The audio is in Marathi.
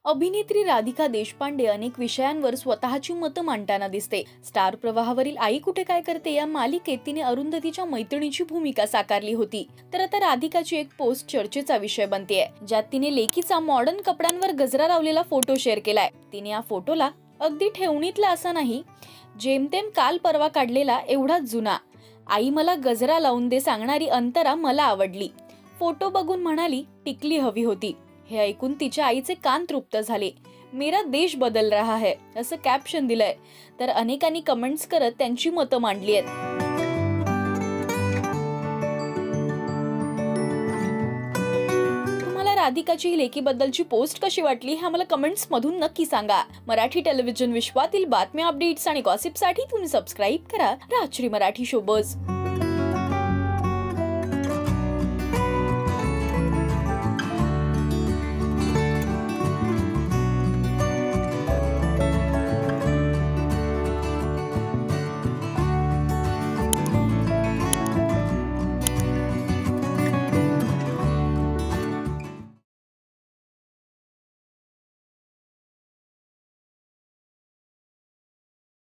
अभिनेत्री राधिका देशपांडे अनेक विषयांवर स्वतःची मतं मांडताना दिसते। स्टार प्रवाहावरील आई कुठे काय करते या मालिकेत तिने अरुंधतीच्या मैत्रिणीची भूमिका साकारली होती। तर आता राधिकाची एक पोस्ट चर्चेचा विषय बनतेय, ज्यात तिने लेकीचा मॉडर्न कपड्यांवर गजरा लावलेला फोटो शेअर केलाय। तिने या फोटोला अगदी ठेवणीतला असा नाही, जेमतेम काल परवा काढलेला एवढाच जुना "आई मला गजरा लावून दे" सांगणारी अंतरा मला आवडली। फोटो बघून म्हणाली, टिकली हवी होती। हे ऐकून तिच्या आईचे कान तृप्त झाले। "मेरा देश बदल रहा है" असं कॅप्शन दिलंय। तर अनेकांनी कमेंट्स करत त्यांची मतं मांडली आहेत। तुम्हाला राधिकाची ही लेकीबद्दलची पोस्ट कशी वाटली हे आम्हाला कमेंट्स मधून नक्की सांगा। मराठी टेलिव्हिजन विश्वातील बातम्या, अपडेट्स आणि गॉसिपसाठी तुम्ही सबस्क्राईब करा राजश्री मराठी शोबज।